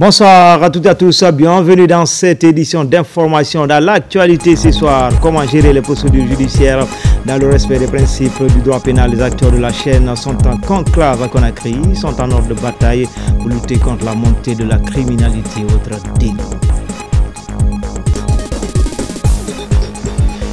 Bonsoir à toutes et à tous, bienvenue dans cette édition d'information dans l'actualité ce soir. Comment gérer les procédures judiciaires dans le respect des principes du droit pénal. Les acteurs de la chaîne sont en conclave à Conakry, sont en ordre de bataille pour lutter contre la montée de la criminalité et autres délits.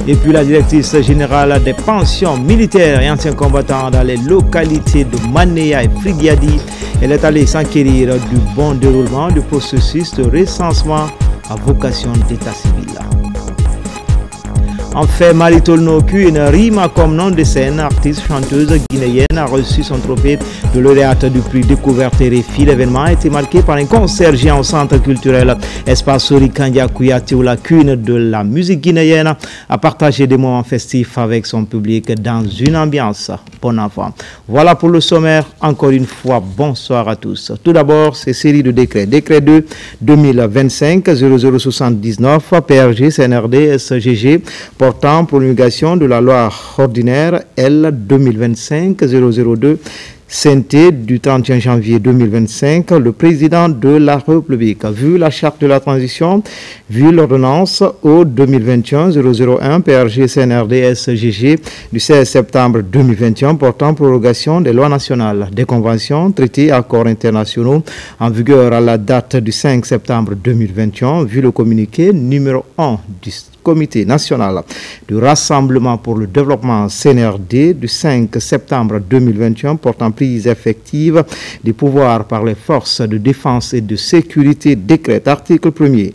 Et puis la directrice générale des pensions militaires et anciens combattants dans les localités de Manéa et Frigiadi, elle est allée s'enquérir du bon déroulement du processus de recensement à vocation d'état civil. En fait, Marie Tolnoku, une rime comme nom de scène, artiste chanteuse guinéenne, a reçu son trophée de lauréate du prix Découverte RFI. L'événement a été marqué par un concert géant au centre culturel Espace Sori Kandia Kouyaté, où la queen de la musique guinéenne a partagé des moments festifs avec son public dans une ambiance bon enfant. Voilà pour le sommaire. Encore une fois, bonsoir à tous. Tout d'abord, ces séries de décrets. Décret 2 2025-0079, PRG, CNRD, SGG, portant promulgation de la loi ordinaire L 2025-002, CNT du 31 janvier 2025, le président de la République, vu la charte de la transition, vu l'ordonnance au 2021-001 PRG CNRD SGG du 16 septembre 2021 portant prorogation des lois nationales, des conventions, traités, accords internationaux en vigueur à la date du 5 septembre 2021, vu le communiqué numéro 1 du Comité national du Rassemblement pour le développement CNRD du 5 septembre 2021 portant prise effective des pouvoirs par les forces de défense et de sécurité, décrète article 1er.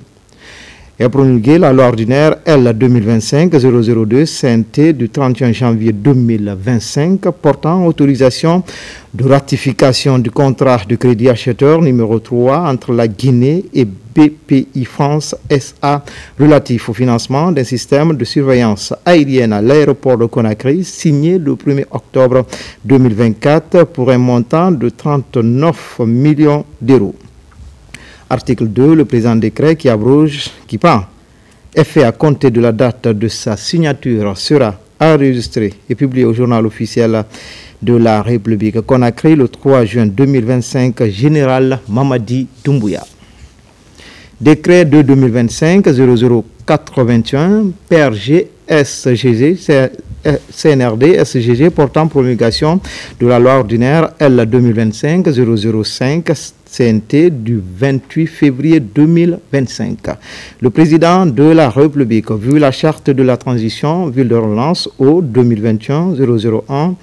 Et promulgué la loi ordinaire L 2025-002 CNT du 31 janvier 2025 portant autorisation de ratification du contrat de crédit acheteur numéro 3 entre la Guinée et BPI France SA relatif au financement d'un système de surveillance aérienne à l'aéroport de Conakry signé le 1er octobre 2024 pour un montant de 39 millions d'euros. Article 2, le présent décret qui prend effet à compter de la date de sa signature sera enregistré et publié au journal officiel de la République Conakry le 3 juin 2025, Général Mamadi Doumbouya. Décret de 2025-00421, PRG SGG, CNRD SGG portant promulgation de la loi ordinaire L 2025-005 CNT du 28 février 2025. Le président de la République, vu la charte de la transition, vu l'ordonnance au 2021-001,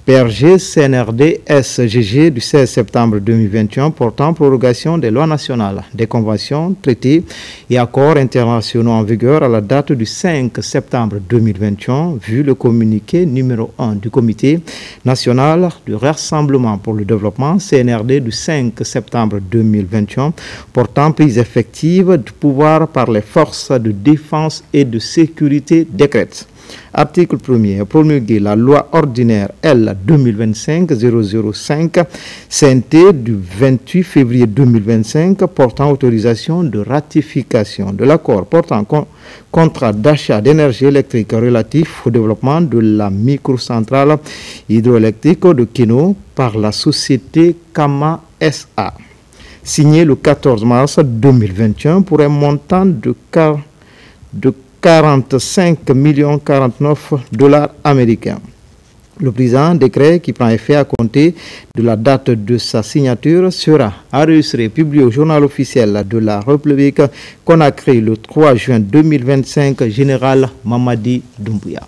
PRG CNRD SGG du 16 septembre 2021 portant prorogation des lois nationales, des conventions, traités et accords internationaux en vigueur à la date du 5 septembre 2021, vu le communiqué numéro 1 du Comité national du Rassemblement pour le développement CNRD du 5 septembre 2021 portant prise effective du pouvoir par les forces de défense et de sécurité, décrète. Article 1er. Promulguer la loi ordinaire L 2025-005 CNT du 28 février 2025 portant autorisation de ratification de l'accord portant contrat d'achat d'énergie électrique relatif au développement de la microcentrale hydroélectrique de Keno par la société Kama SA. Signé le 14 mars 2021 pour un montant de 45 49 $ américains. Le présent décret qui prend effet à compter de la date de sa signature sera enregistré, publié au journal officiel de la République Conakry le 3 juin 2025, Général Mamadi Doumbouya.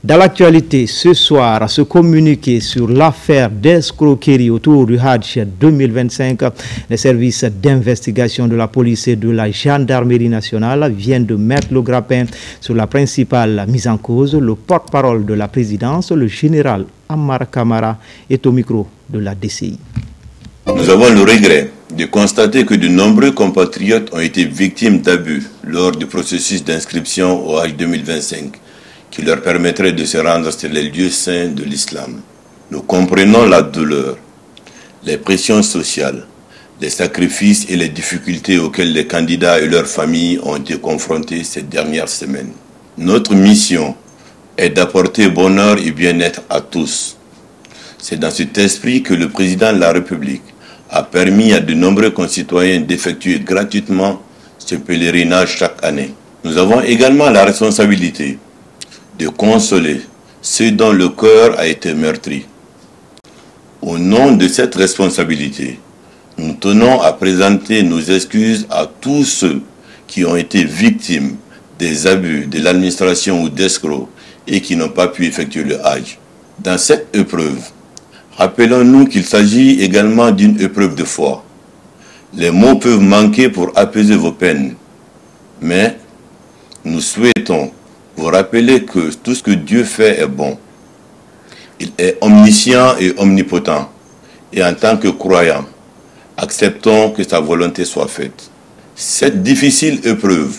Dans l'actualité, ce soir, à se communiquer sur l'affaire d'escroquerie autour du Hajj 2025, les services d'investigation de la police et de la gendarmerie nationale viennent de mettre le grappin sur la principale mise en cause. Le porte-parole de la présidence, le général Amara Kamara, est au micro de la DCI. Nous avons le regret de constater que de nombreux compatriotes ont été victimes d'abus lors du processus d'inscription au Hajj 2025. Qui leur permettrait de se rendre sur les lieux saints de l'islam. Nous comprenons la douleur, les pressions sociales, les sacrifices et les difficultés auxquels les candidats et leurs familles ont été confrontés ces dernières semaines. Notre mission est d'apporter bonheur et bien-être à tous. C'est dans cet esprit que le président de la République a permis à de nombreux concitoyens d'effectuer gratuitement ce pèlerinage chaque année. Nous avons également la responsabilité de consoler ceux dont le cœur a été meurtri. Au nom de cette responsabilité, nous tenons à présenter nos excuses à tous ceux qui ont été victimes des abus de l'administration ou d'escrocs et qui n'ont pas pu effectuer le Hajj. Dans cette épreuve, rappelons-nous qu'il s'agit également d'une épreuve de foi. Les mots peuvent manquer pour apaiser vos peines, mais nous souhaitons vous rappeler que tout ce que Dieu fait est bon. Il est omniscient et omnipotent. Et en tant que croyants, acceptons que sa volonté soit faite. Cette difficile épreuve,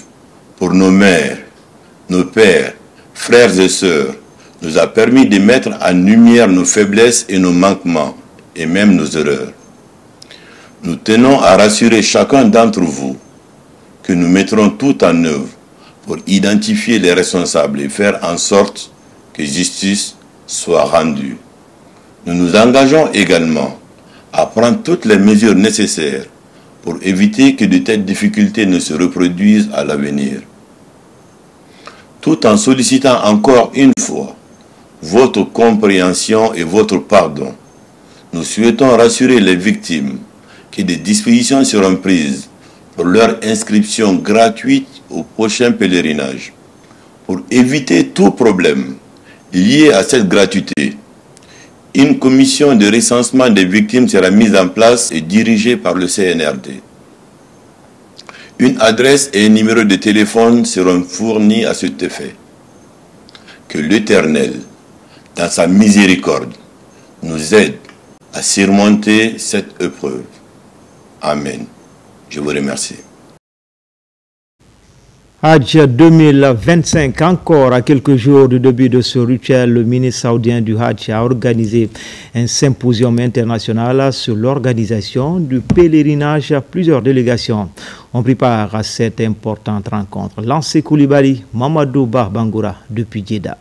pour nos mères, nos pères, frères et sœurs, nous a permis de mettre en lumière nos faiblesses et nos manquements, et même nos erreurs. Nous tenons à rassurer chacun d'entre vous que nous mettrons tout en œuvre pour identifier les responsables et faire en sorte que justice soit rendue. Nous nous engageons également à prendre toutes les mesures nécessaires pour éviter que de telles difficultés ne se reproduisent à l'avenir. Tout en sollicitant encore une fois votre compréhension et votre pardon, nous souhaitons rassurer les victimes que des dispositions seront prises pour leur inscription gratuite au prochain pèlerinage. Pour éviter tout problème lié à cette gratuité, une commission de recensement des victimes sera mise en place et dirigée par le CNRD. Une adresse et un numéro de téléphone seront fournis à cet effet. Que l'Éternel, dans sa miséricorde, nous aide à surmonter cette épreuve. Amen. Je vous remercie. Hajj 2025, encore à quelques jours du début de ce rituel, le ministre saoudien du Hajj a organisé un symposium international sur l'organisation du pèlerinage à plusieurs délégations. On prépare à cette importante rencontre. Lancé Koulibaly, Mamadou Bangoura depuis Jeddah.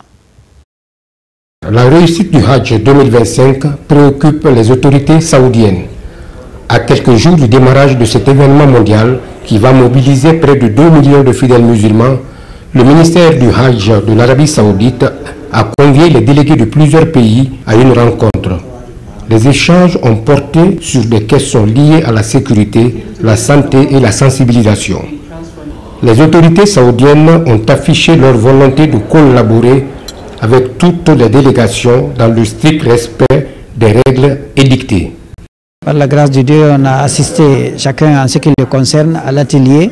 La réussite du Hajj 2025 préoccupe les autorités saoudiennes. À quelques jours du démarrage de cet événement mondial qui va mobiliser près de 2 millions de fidèles musulmans, le ministère du Hajj de l'Arabie saoudite a convié les délégués de plusieurs pays à une rencontre. Les échanges ont porté sur des questions liées à la sécurité, la santé et la sensibilisation. Les autorités saoudiennes ont affiché leur volonté de collaborer avec toutes les délégations dans le strict respect des règles édictées. Par la grâce de Dieu, on a assisté chacun en ce qui le concerne à l'atelier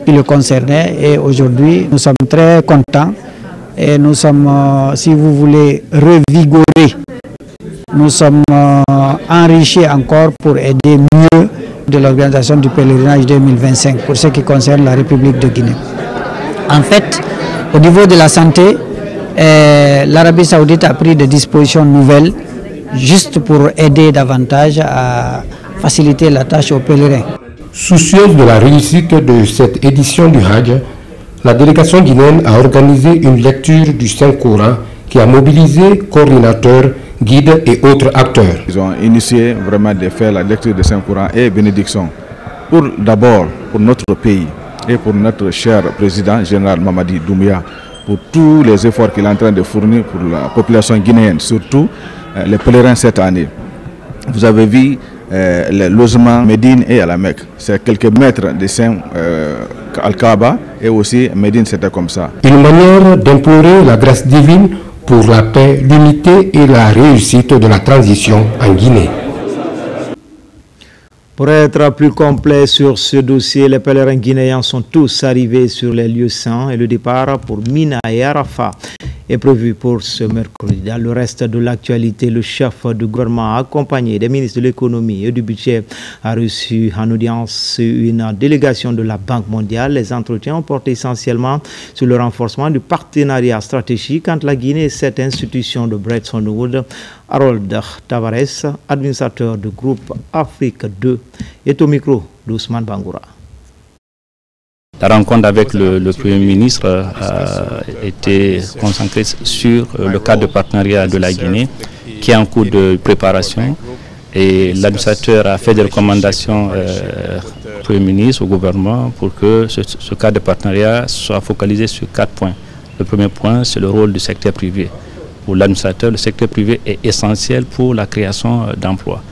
qui le concernait et aujourd'hui nous sommes très contents et nous sommes, si vous voulez, revigorés. Nous sommes enrichis encore pour aider mieux de l'organisation du pèlerinage 2025 pour ce qui concerne la République de Guinée. En fait, au niveau de la santé, l'Arabie saoudite a pris des dispositions nouvelles juste pour aider davantage à faciliter la tâche aux pèlerins. Soucieuse de la réussite de cette édition du Hajj, la délégation guinéenne a organisé une lecture du Saint-Coran qui a mobilisé coordinateurs, guides et autres acteurs. Ils ont initié vraiment de faire la lecture du Saint-Coran et bénédiction. D'abord pour notre pays et pour notre cher président général Mamadi Doumbouya, pour tous les efforts qu'il est en train de fournir pour la population guinéenne, surtout les pèlerins cette année. Vous avez vu les logements Médine et à la Mecque. C'est quelques mètres de Saint Al-Kaaba et aussi Médine, c'était comme ça. Une manière d'implorer la grâce divine pour la paix, l'unité et la réussite de la transition en Guinée. Pour être plus complet sur ce dossier, les pèlerins guinéens sont tous arrivés sur les lieux saints et le départ pour Mina et Arafat est prévu pour ce mercredi. Dans le reste de l'actualité, le chef du gouvernement accompagné des ministres de l'économie et du budget a reçu en audience une délégation de la Banque mondiale. Les entretiens ont porté essentiellement sur le renforcement du partenariat stratégique entre la Guinée et cette institution de Bretton Woods. Harold Tavares, administrateur du groupe Afrique 2, est au micro d'Ousmane Bangoura. La rencontre avec le Premier ministre a été concentrée sur le cadre de partenariat de la Guinée qui est en cours de préparation Et l'administrateur a fait des recommandations au Premier ministre, au gouvernement, pour que ce cadre de partenariat soit focalisé sur 4 points. Le premier point, c'est le rôle du secteur privé. Pour l'administrateur, le secteur privé est essentiel pour la création d'emplois.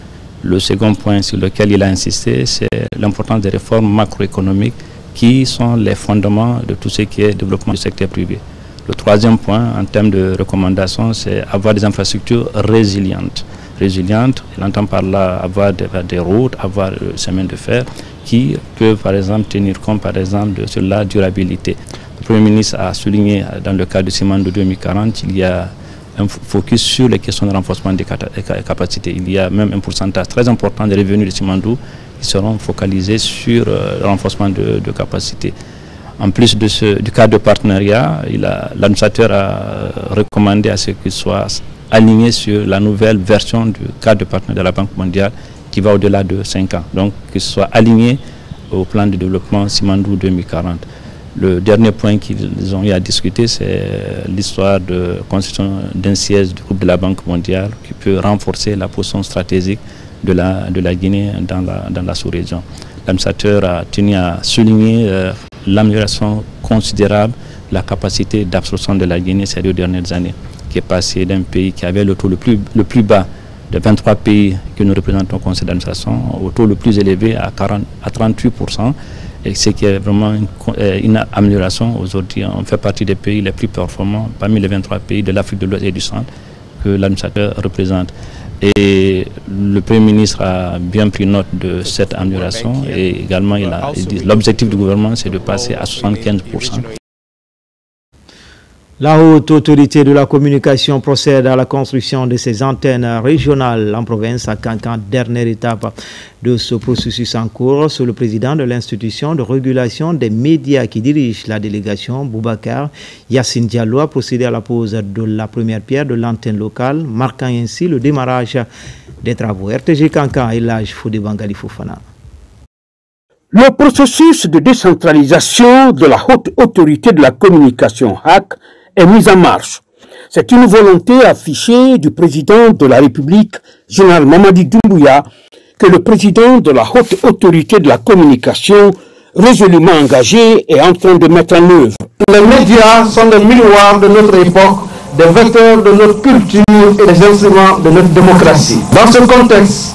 Le second point sur lequel il a insisté, c'est l'importance des réformes macroéconomiques qui sont les fondements de tout ce qui est développement du secteur privé. Le troisième point, en termes de recommandations, c'est avoir des infrastructures résilientes. Résilientes, il entend par là avoir des routes, avoir des chemins de fer qui peuvent par exemple tenir compte par exemple de la durabilité. Le Premier ministre a souligné dans le cadre du Simandou 2040, il y a un focus sur les questions de renforcement des capacités. Il y a même un pourcentage très important des revenus de Simandou qui seront focalisés sur le renforcement de capacités. En plus du cadre de partenariat, l'administrateur a recommandé à ce qu'il soit aligné sur la nouvelle version du cadre de partenariat de la Banque mondiale qui va au-delà de 5 ans. Donc, qu'il soit aligné au plan de développement Simandou 2040. Le dernier point qu'ils ont eu à discuter, c'est l'histoire de construction d'un siège du groupe de la Banque mondiale qui peut renforcer la position stratégique de la Guinée dans la sous-région. L'administrateur a tenu à souligner l'amélioration considérable de la capacité d'absorption de la Guinée ces 2 dernières années, qui est passé d'un pays qui avait le taux le plus bas de 23 pays que nous représentons au conseil d'administration au taux le plus élevé à 38%, et ce qui est vraiment une amélioration. Aujourd'hui, on fait partie des pays les plus performants parmi les 23 pays de l'Afrique de l'Ouest et du Centre que l'administrateur représente. Et le Premier ministre a bien pris note de cette amélioration et également il dit l'objectif du gouvernement c'est de passer à 75%. La haute autorité de la communication procède à la construction de ses antennes régionales en province à Kankan, dernière étape de ce processus en cours. Sous le président de l'institution de régulation des médias qui dirige la délégation, Boubacar Yassine Diallo, a procédé à la pose de la première pierre de l'antenne locale, marquant ainsi le démarrage des travaux. RTG Kankan et l'âge Fodé Bangali Fofana. Le processus de décentralisation de la haute autorité de la communication HAC est mise en marche. C'est une volonté affichée du président de la République, général Mamadi Doumbouya, que le président de la haute autorité de la communication, résolument engagé, est en train de mettre en œuvre. Les médias sont des miroirs de notre époque, des vecteurs de notre culture et des instruments de notre démocratie. Dans ce contexte,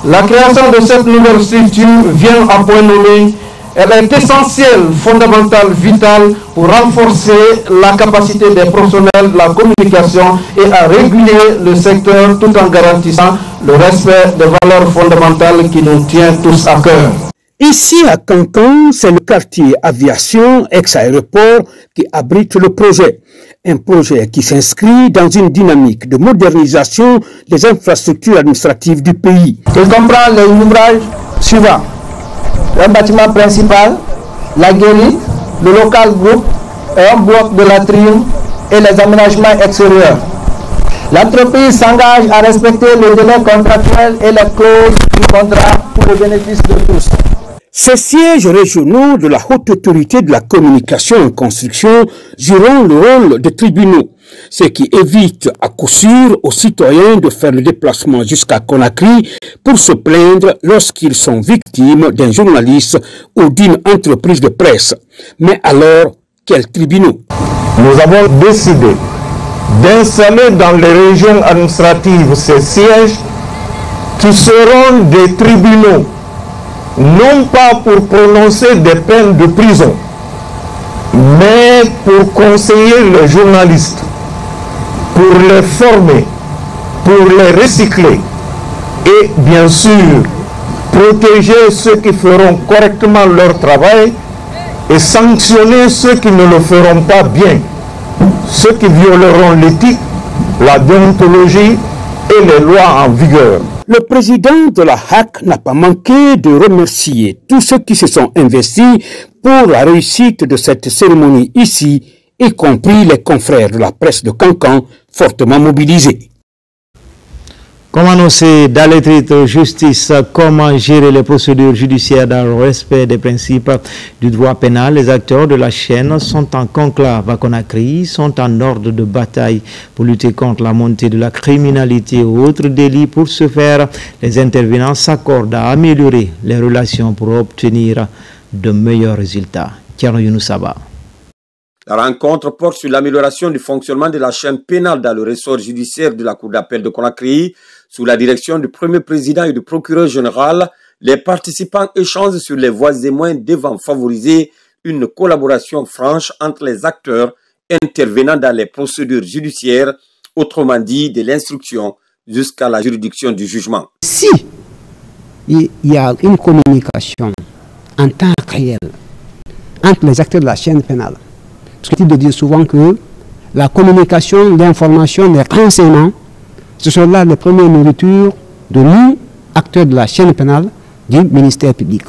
la création de cette nouvelle structure vient à point nommé. Elle est essentielle, fondamentale, vitale pour renforcer la capacité des professionnels de la communication et à réguler le secteur tout en garantissant le respect des valeurs fondamentales qui nous tiennent tous à cœur. Ici à Kankan, c'est le quartier aviation, ex-aéroport, qui abrite le projet. Un projet qui s'inscrit dans une dynamique de modernisation des infrastructures administratives du pays. Il comprend les ouvrages suivants. Un bâtiment principal, la guérite, le local groupe, un bloc de latrine et les aménagements extérieurs. L'entreprise s'engage à respecter les délais contractuels et les clauses du contrat pour le bénéfice de tous. Ces sièges régionaux de la haute autorité de la communication en construction joueront le rôle de tribunaux, ce qui évite à coup sûr aux citoyens de faire le déplacement jusqu'à Conakry pour se plaindre lorsqu'ils sont victimes d'un journaliste ou d'une entreprise de presse. Mais alors, quels tribunaux? Nous avons décidé d'installer dans les régions administratives ces sièges qui seront des tribunaux, non pas pour prononcer des peines de prison, mais pour conseiller les journalistes, pour les former, pour les recycler et bien sûr protéger ceux qui feront correctement leur travail et sanctionner ceux qui ne le feront pas bien, ceux qui violeront l'éthique, la déontologie et les lois en vigueur. Le président de la HAC n'a pas manqué de remercier tous ceux qui se sont investis pour la réussite de cette cérémonie ici, y compris les confrères de la presse de Kankan fortement mobilisés. Comme annoncé dans les titres justice, comment gérer les procédures judiciaires dans le respect des principes du droit pénal. Les acteurs de la chaîne sont en conclave à Conakry, sont en ordre de bataille pour lutter contre la montée de la criminalité et autres délits. Pour ce faire, les intervenants s'accordent à améliorer les relations pour obtenir de meilleurs résultats. Thierno Younoussaba. La rencontre porte sur l'amélioration du fonctionnement de la chaîne pénale dans le ressort judiciaire de la Cour d'appel de Conakry. Sous la direction du premier président et du procureur général, les participants échangent sur les voies et moyens devant favoriser une collaboration franche entre les acteurs intervenant dans les procédures judiciaires, autrement dit de l'instruction jusqu'à la juridiction du jugement. Si il y a une communication en temps réel entre les acteurs de la chaîne pénale, parce que tu dis souvent que la communication, l'information, les renseignements, ce sont là les premières nourritures de nous, acteurs de la chaîne pénale du ministère public.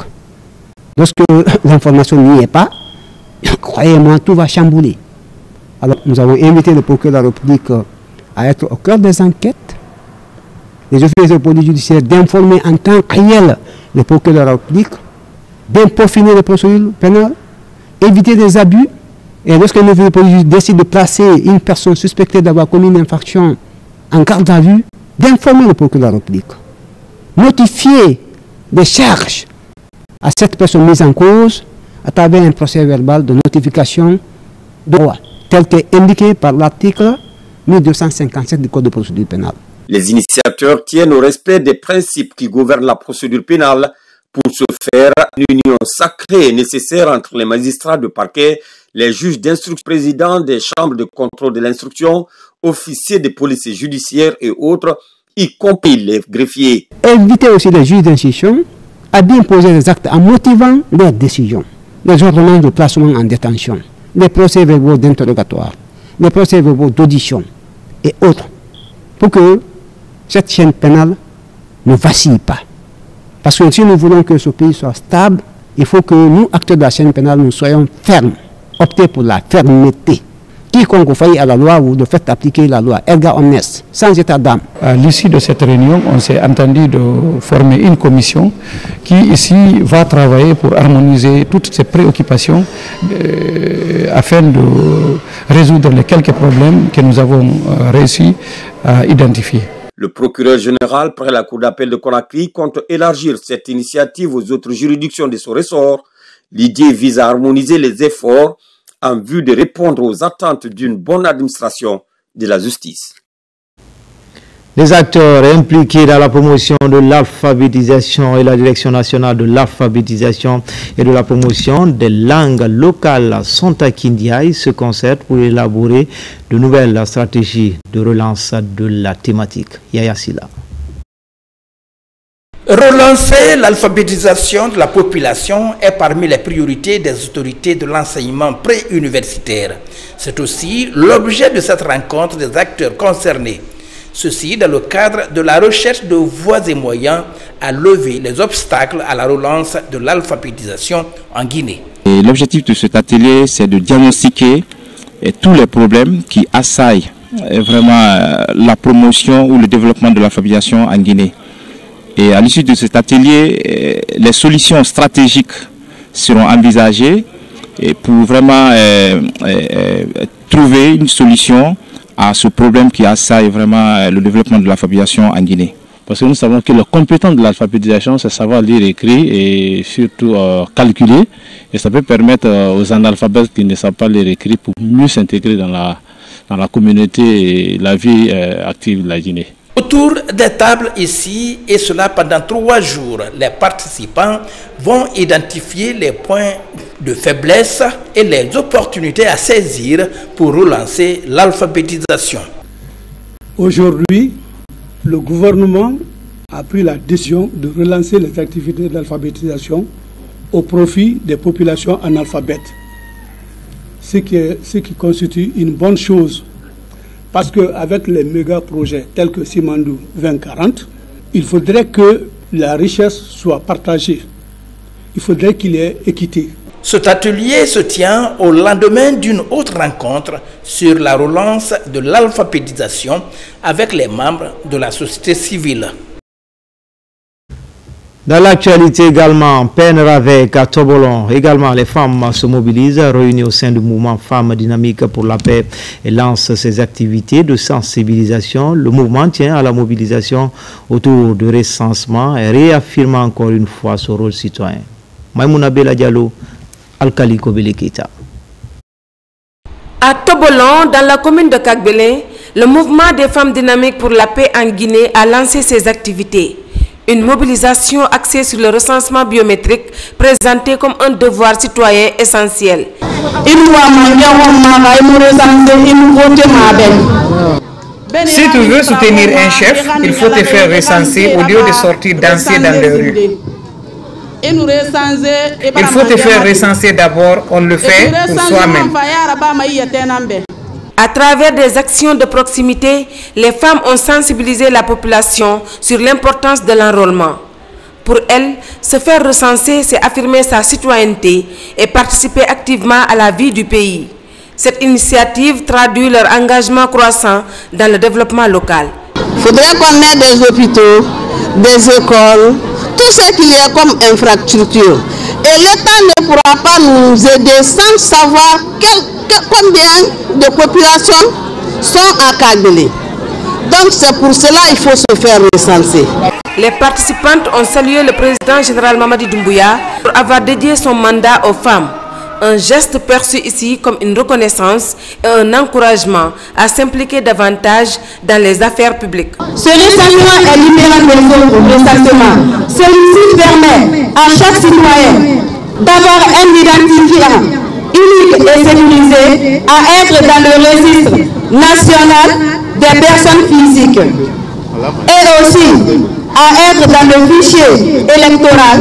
Lorsque l'information n'y est pas, croyez-moi, tout va chambouler. Alors, nous avons invité le procureur de la République à être au cœur des enquêtes, les officiers de police judiciaire d'informer en temps réel le procureur de la République, bien peaufiner les procédures pénales, éviter des abus. Et lorsqu'un officier de police décide de placer une personne suspectée d'avoir commis une infraction en garde à vue, d'informer le procureur de la République. Notifier des charges à cette personne mise en cause à travers un procès verbal de notification de droit, tel qu'indiqué par l'article 1257 du Code de procédure pénale. Les initiateurs tiennent au respect des principes qui gouvernent la procédure pénale. Pour ce faire, une union sacrée est nécessaire entre les magistrats de parquet, les juges d'instruction, présidents des chambres de contrôle de l'instruction, officiers de police judiciaire et autres, y compris les greffiers. Inviter aussi les juges d'instruction à bien poser les actes en motivant leurs décisions, les ordonnances de placement en détention, les procès-verbaux d'interrogatoire, les procès-verbaux d'audition et autres, pour que cette chaîne pénale ne vacille pas. Parce que si nous voulons que ce pays soit stable, il faut que nous, acteurs de la chaîne pénale, nous soyons fermes, opter pour la fermeté. Quiconque faillit à la loi ou de fait appliquer la loi, erga omnes, sans état d'âme. À l'issue de cette réunion, on s'est entendu de former une commission qui ici va travailler pour harmoniser toutes ces préoccupations afin de résoudre les quelques problèmes que nous avons réussi à identifier. Le procureur général près la Cour d'appel de Conakry compte élargir cette initiative aux autres juridictions de son ressort. L'idée vise à harmoniser les efforts en vue de répondre aux attentes d'une bonne administration de la justice. Les acteurs impliqués dans la promotion de l'alphabétisation et la Direction nationale de l'alphabétisation et de la promotion des langues locales sont à Kindiaï, se concertent pour élaborer de nouvelles stratégies de relance de la thématique. Yaya Silla. Relancer l'alphabétisation de la population est parmi les priorités des autorités de l'enseignement préuniversitaire. C'est aussi l'objet de cette rencontre des acteurs concernés. Ceci dans le cadre de la recherche de voies et moyens à lever les obstacles à la relance de l'alphabétisation en Guinée. L'objectif de cet atelier, c'est de diagnostiquer tous les problèmes qui assaillent vraiment la promotion ou le développement de l'alphabétisation en Guinée. Et à l'issue de cet atelier, les solutions stratégiques seront envisagées pour vraiment trouver une solution à ce problème qui assaille vraiment le développement de l'alphabétisation en Guinée. Parce que nous savons que le compétence de l'alphabétisation, c'est savoir lire, écrire et surtout calculer. Et ça peut permettre aux analphabètes qui ne savent pas lire, écrire pour mieux s'intégrer dans la communauté et la vie active de la Guinée. Autour des tables ici, et cela pendant 3 jours, les participants vont identifier les points de faiblesse et les opportunités à saisir pour relancer l'alphabétisation. Aujourd'hui, le gouvernement a pris la décision de relancer les activités d'alphabétisation au profit des populations analphabètes, ce qui constitue une bonne chose. Parce qu'avec les méga-projets tels que Simandou 2040, il faudrait que la richesse soit partagée. Il faudrait qu'il y ait équité. Cet atelier se tient au lendemain d'une autre rencontre sur la relance de l'alphabétisation avec les membres de la société civile. Dans l'actualité également, peine avec à Tobolon. Également, les femmes se mobilisent, réunies au sein du mouvement Femmes Dynamiques pour la paix et lancent ses activités de sensibilisation. Le mouvement tient à la mobilisation autour du recensement et réaffirme encore une fois son rôle citoyen. Maïmouna Bella Diallo, Alkali Kobele Keita. À Tobolon, dans la commune de Kagbele, le mouvement des Femmes Dynamiques pour la paix en Guinée a lancé ses activités. Une mobilisation axée sur le recensement biométrique présentée comme un devoir citoyen essentiel. Si tu veux soutenir un chef, il faut te faire recenser au lieu de sortir danser dans les rues. Il faut te faire recenser d'abord, on le fait pour soi-même. À travers des actions de proximité, les femmes ont sensibilisé la population sur l'importance de l'enrôlement. Pour elles, se faire recenser, c'est affirmer sa citoyenneté et participer activement à la vie du pays. Cette initiative traduit leur engagement croissant dans le développement local. Il faudrait qu'on ait des hôpitaux, des écoles, tout ce qu'il y a comme infrastructure. Et l'État ne pourra pas nous aider sans savoir combien de populations sont à Kagbele. Donc c'est pour cela qu'il faut se faire recenser. Les participantes ont salué le président général Mamadi Doumbouya pour avoir dédié son mandat aux femmes. Un geste perçu ici comme une reconnaissance et un encouragement à s'impliquer davantage dans les affaires publiques. Ce recensement est différent des autres recensement. Celui-ci permet à chaque citoyen d'avoir un identifiant unique et sécurisé à être dans le registre national des personnes physiques et aussi à être dans le fichier électoral.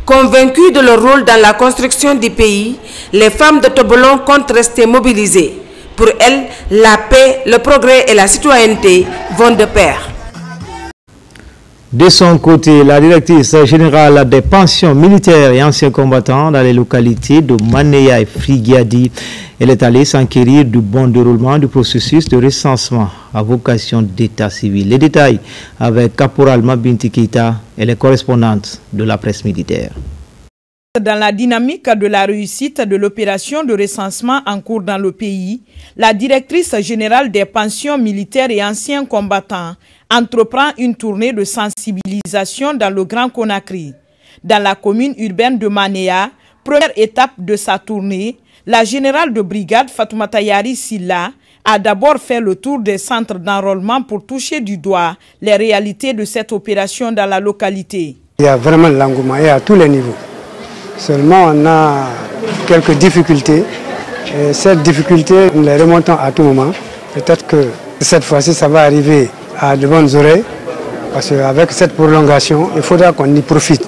Convaincus de leur rôle dans la construction du pays, les femmes de Tobolon comptent rester mobilisées. Pour elles, la paix, le progrès et la citoyenneté vont de pair. De son côté, la directrice générale des pensions militaires et anciens combattants dans les localités de Manéa et Frigiadi, elle est allée s'enquérir du bon déroulement du processus de recensement à vocation d'état civil. Les détails avec Caporal Mabinti Keita, elle est correspondante de la presse militaire. Dans la dynamique de la réussite de l'opération de recensement en cours dans le pays, la directrice générale des pensions militaires et anciens combattants entreprend une tournée de sensibilisation dans le Grand Conakry. Dans la commune urbaine de Manéa, première étape de sa tournée, la générale de brigade Fatoumata Yari Silla a d'abord fait le tour des centres d'enrôlement pour toucher du doigt les réalités de cette opération dans la localité. Il y a vraiment l'engouement et à tous les niveaux. Seulement, on a quelques difficultés. Et cette difficulté, nous les remontons à tout moment. Peut-être que cette fois-ci, ça va arriver à de bonnes oreilles. Parce qu'avec cette prolongation, il faudra qu'on y profite.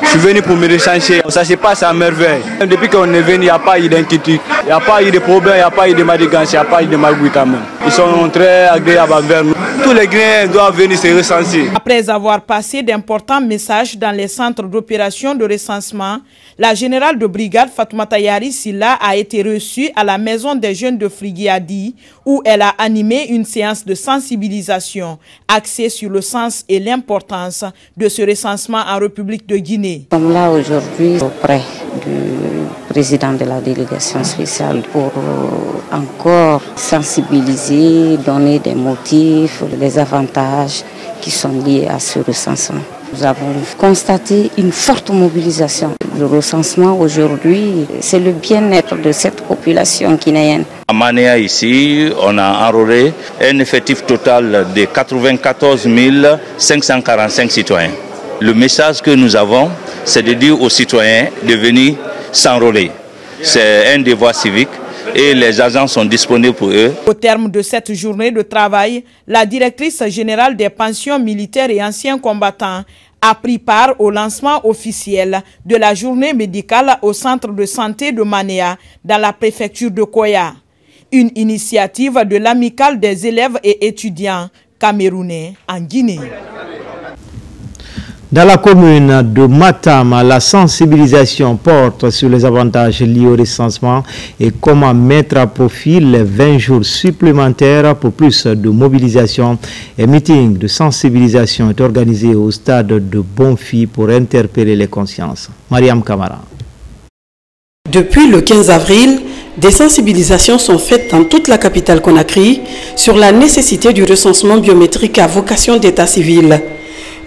Je suis venu pour me recenser. Ça se passe à merveille. Depuis qu'on est venu, il n'y a pas eu d'inquiétude. Il n'y a pas eu de problème, il n'y a pas eu de manigance, il n'y a pas eu de magouille quand même. Ils sont très agréables envers nous. Tous les Guinéens doivent venir se recenser. Après avoir passé d'importants messages dans les centres d'opération de recensement, la générale de brigade Fatoumata Yari Silla a été reçue à la maison des jeunes de Frigiadi où elle a animé une séance de sensibilisation axée sur le sens et l'importance de ce recensement en République de Guinée. Nous sommes là aujourd'hui auprès du président de la délégation spéciale pour encore sensibiliser, donner des motifs, des avantages qui sont liés à ce recensement. Nous avons constaté une forte mobilisation. Le recensement aujourd'hui, c'est le bien-être de cette population guinéenne. À Manéa ici, on a enrôlé un effectif total de 94 545 citoyens. Le message que nous avons, c'est de dire aux citoyens de venir s'enrôler. C'est un devoir civique et les agents sont disponibles pour eux. Au terme de cette journée de travail, la directrice générale des pensions militaires et anciens combattants a pris part au lancement officiel de la journée médicale au centre de santé de Manéa dans la préfecture de Koya. Une initiative de l'amicale des élèves et étudiants camerounais en Guinée. Dans la commune de Matam, la sensibilisation porte sur les avantages liés au recensement et comment mettre à profit les 20 jours supplémentaires pour plus de mobilisation. Un meeting de sensibilisation est organisé au stade de Bonfi pour interpeller les consciences. Mariam Kamara. Depuis le 15 avril, des sensibilisations sont faites dans toute la capitale Conakry sur la nécessité du recensement biométrique à vocation d'état civil.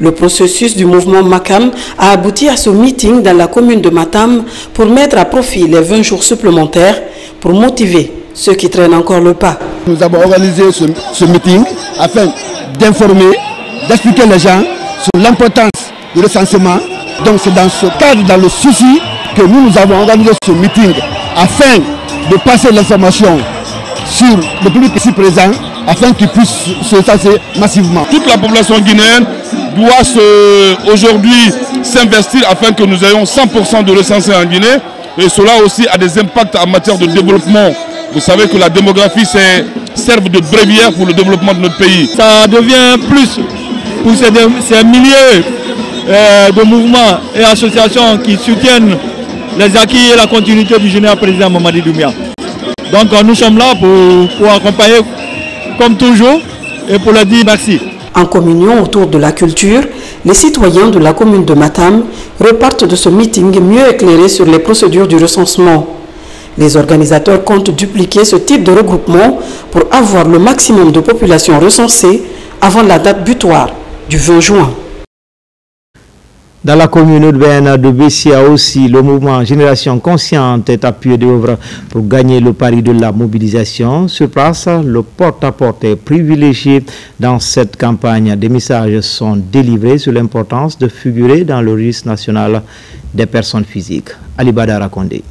Le processus du mouvement Makam a abouti à ce meeting dans la commune de Matam pour mettre à profit les 20 jours supplémentaires pour motiver ceux qui traînent encore le pas. Nous avons organisé ce meeting afin d'informer, d'expliquer les gens sur l'importance du recensement. Donc c'est dans ce cadre, dans le souci, que nous avons organisé ce meeting afin de passer l'information sur le public ici présent afin qu'ils puissent se recenser massivement. Toute la population guinéenne doit aujourd'hui s'investir afin que nous ayons 100% de recensés en Guinée, et cela aussi a des impacts en matière de développement. Vous savez que la démographie sert de bréviaire pour le développement de notre pays. Ça devient plus pour ces milliers de mouvements et associations qui soutiennent les acquis et la continuité du général président Mamadi Doumbia. Donc nous sommes là pour accompagner comme toujours et pour leur dire merci. En communion autour de la culture, les citoyens de la commune de Matam repartent de ce meeting mieux éclairés sur les procédures du recensement. Les organisateurs comptent dupliquer ce type de regroupement pour avoir le maximum de population recensée avant la date butoir du 20 juin. Dans la commune urbaine de Bessia aussi, le mouvement Génération Consciente est à pied d'œuvre pour gagner le pari de la mobilisation. Sur place, le porte-à-porte est privilégié dans cette campagne. Des messages sont délivrés sur l'importance de figurer dans le registre national des personnes physiques. Ali Badara Kondé.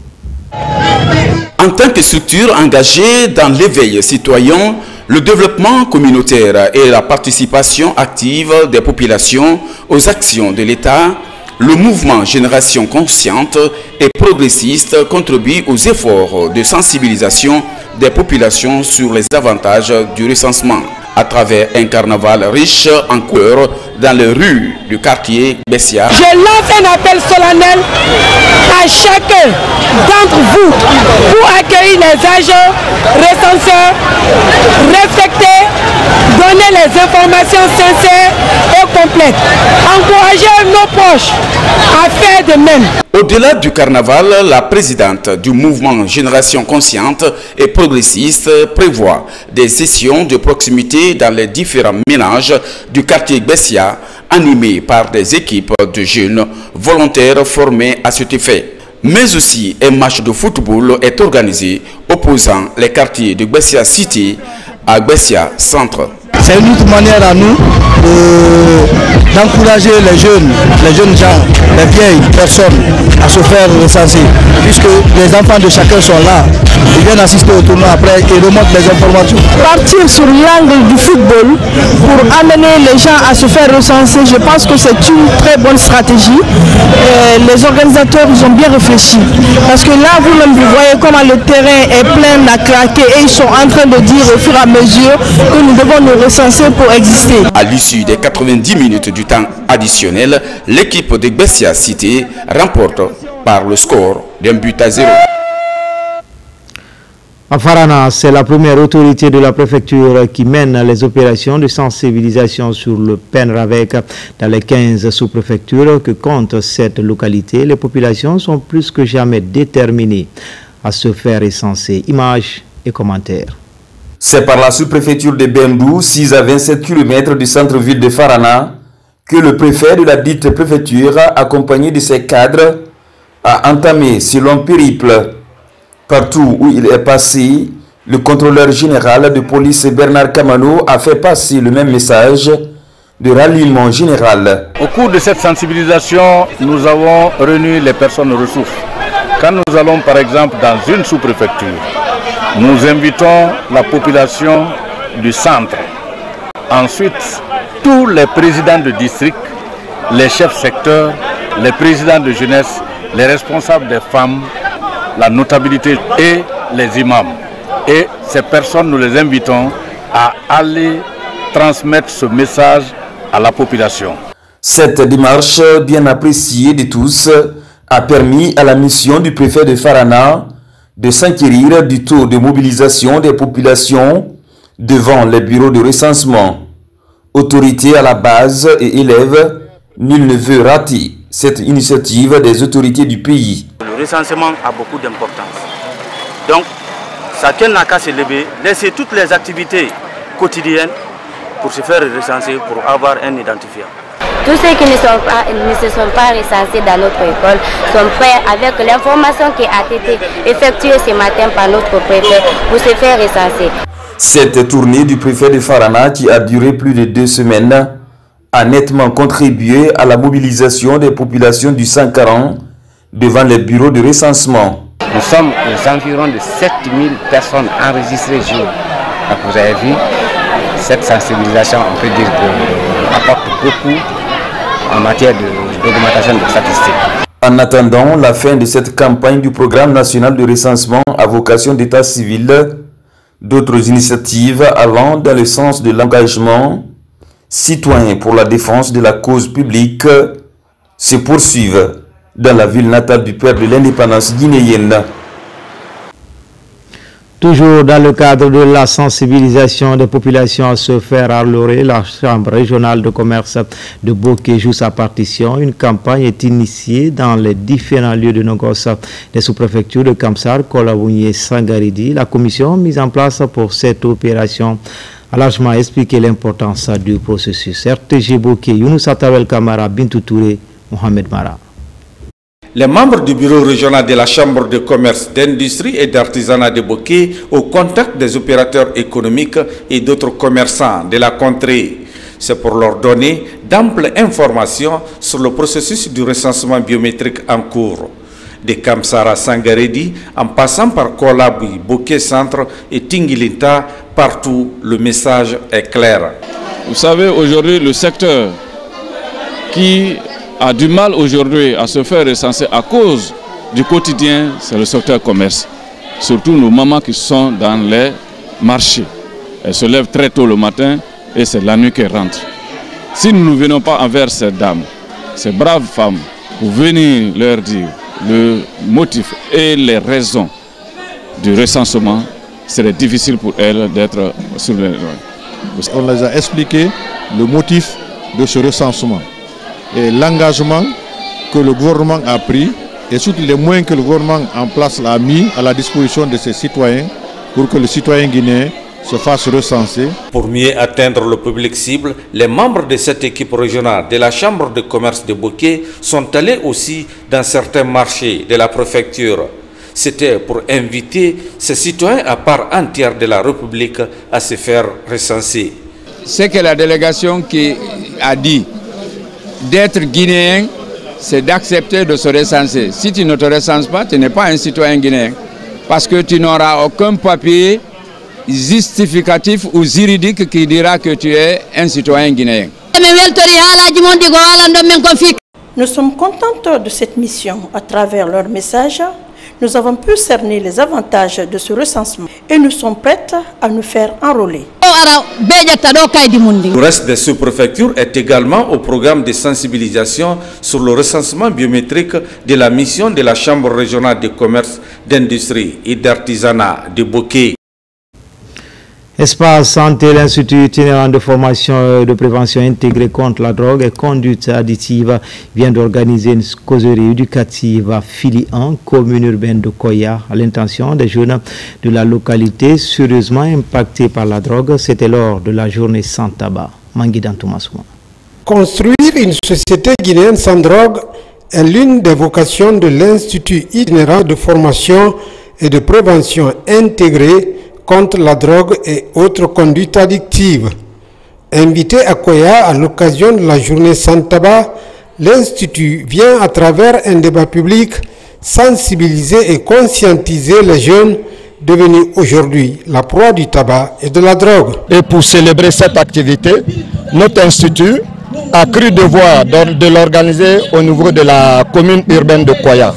En tant que structure engagée dans l'éveil citoyen, le développement communautaire et la participation active des populations aux actions de l'État, le mouvement Génération Consciente et progressiste contribue aux efforts de sensibilisation des populations sur les avantages du recensement à travers un carnaval riche en couleurs dans les rues du quartier Bessia. Je lance un appel solennel à chacun d'entre vous pour accueillir les agents recenseurs, respecter, donner les informations sincères et complètes, encourager nos proches à faire de même. Au-delà du carnaval, la présidente du mouvement Génération Consciente et progressiste prévoit des sessions de proximité dans les différents ménages du quartier Bessia, animés par des équipes de jeunes volontaires formés à cet effet. Mais aussi un match de football est organisé opposant les quartiers de Bessia Cité à Bessia Centre. C'est une autre manière à nous d'encourager les jeunes gens, les vieilles personnes à se faire recenser, puisque les enfants de chacun sont là, ils viennent assister au tournoi après et remontent les informations. Partir sur l'angle du football pour amener les gens à se faire recenser, je pense que c'est une très bonne stratégie. Les organisateurs, ils ont bien réfléchi, parce que là vous-même vous voyez comment le terrain est plein à craquer et ils sont en train de dire au fur et à mesure que nous devons nous recenser pour exister. À l'issue des 90 minutes du temps additionnel, l'équipe de Bessia Cité remporte par le score d'un but à 0. À Farana, c'est la première autorité de la préfecture qui mène les opérations de sensibilisation sur le PENRAVEC dans les 15 sous-préfectures que compte cette localité. Les populations sont plus que jamais déterminées à se faire recenser. Images et commentaires. C'est par la sous-préfecture de Bendou, 6 à 27 km du centre-ville de Farana, que le préfet de la dite préfecture, accompagné de ses cadres, a entamé ce long périple. Partout où il est passé, le contrôleur général de police Bernard Kamano a fait passer le même message de ralliement général. Au cours de cette sensibilisation, nous avons réuni les personnes ressources. Quand nous allons par exemple dans une sous-préfecture, nous invitons la population du centre. Ensuite, tous les présidents de district, les chefs secteurs, les présidents de jeunesse, les responsables des femmes, la notabilité et les imams. Et ces personnes, nous les invitons à aller transmettre ce message à la population. Cette démarche, bien appréciée de tous, a permis à la mission du préfet de Farana de s'enquérir du taux de mobilisation des populations devant les bureaux de recensement. Autorités à la base et élèves, nul ne veut rater cette initiative des autorités du pays. Le recensement a beaucoup d'importance. Donc, chacun n'a qu'à se lever, laisser toutes les activités quotidiennes pour se faire recenser, pour avoir un identifiant. Tous ceux qui ne se sont pas recensés dans notre école sont prêts avec l'information qui a été effectuée ce matin par notre préfet pour se faire recenser. Cette tournée du préfet de Farana, qui a duré plus de 2 semaines, a nettement contribué à la mobilisation des populations du 140 devant les bureaux de recensement. Nous sommes aux environs de 7000 personnes enregistrées jour. Donc vous avez vu, cette sensibilisation, on peut dire apporte beaucoup en matière d'augmentation des statistiques. En attendant la fin de cette campagne du programme national de recensement à vocation d'état civil, d'autres initiatives allant dans le sens de l'engagement citoyen pour la défense de la cause publique se poursuivent dans la ville natale du père de l'indépendance guinéenne. Toujours dans le cadre de la sensibilisation des populations à se faire arlorer, la Chambre régionale de commerce de Boké joue sa partition. Une campagne est initiée dans les différents lieux de Nogos des sous-préfectures de Kamsar, Kolawuni et Sangaridi. La commission mise en place pour cette opération a largement expliqué l'importance du processus. RTG Boké, Younous Atawel Kamara, Bintou Touré, Mohamed Mara. Les membres du bureau régional de la Chambre de commerce, d'industrie et d'artisanat de Boké, au contact des opérateurs économiques et d'autres commerçants de la contrée. C'est pour leur donner d'amples informations sur le processus du recensement biométrique en cours. De Kamsara Sangaredi, en passant par Kolabui, Boké Centre et Tingilinta, partout le message est clair. Vous savez, aujourd'hui, le secteur qui a du mal aujourd'hui à se faire recenser à cause du quotidien, c'est le secteur commerce. Surtout nos mamans qui sont dans les marchés. Elles se lèvent très tôt le matin et c'est la nuit qu'elles rentrent. Si nous ne venons pas envers ces dames, ces braves femmes, pour venir leur dire le motif et les raisons du recensement, serait difficile pour elles d'être sur les lois. On les a expliqué le motif de ce recensement et l'engagement que le gouvernement a pris et surtout les moyens que le gouvernement en place a mis à la disposition de ses citoyens pour que le citoyen guinéen se fasse recenser. Pour mieux atteindre le public cible, les membres de cette équipe régionale de la Chambre de commerce de Boké sont allés aussi dans certains marchés de la préfecture. C'était pour inviter ces citoyens à part entière de la République à se faire recenser. C'est que la délégation qui a dit d'être guinéen, c'est d'accepter de se recenser. Si tu ne te recenses pas, tu n'es pas un citoyen guinéen. Parce que tu n'auras aucun papier justificatif ou juridique qui dira que tu es un citoyen guinéen. Nous sommes contents de cette mission. À travers leur message, nous avons pu cerner les avantages de ce recensement et nous sommes prêts à nous faire enrôler. Le reste des sous-préfectures est également au programme de sensibilisation sur le recensement biométrique de la mission de la Chambre régionale de commerce, d'industrie et d'artisanat de Boké. Espace Santé, l'Institut itinérant de formation de prévention intégrée contre la drogue et conduite additive vient d'organiser une causerie éducative à Fili 1, commune urbaine de Koya, à l'intention des jeunes de la localité sérieusement impactés par la drogue. C'était lors de la journée sans tabac. Manguidan Toumassouma. Construire une société guinéenne sans drogue est l'une des vocations de l'Institut itinérant de formation et de prévention intégrée contre la drogue et autres conduites addictives. Invité à Koya à l'occasion de la journée sans tabac, l'Institut vient à travers un débat public sensibiliser et conscientiser les jeunes devenus aujourd'hui la proie du tabac et de la drogue. Et pour célébrer cette activité, notre institut a cru devoir de l'organiser au niveau de la commune urbaine de Koya,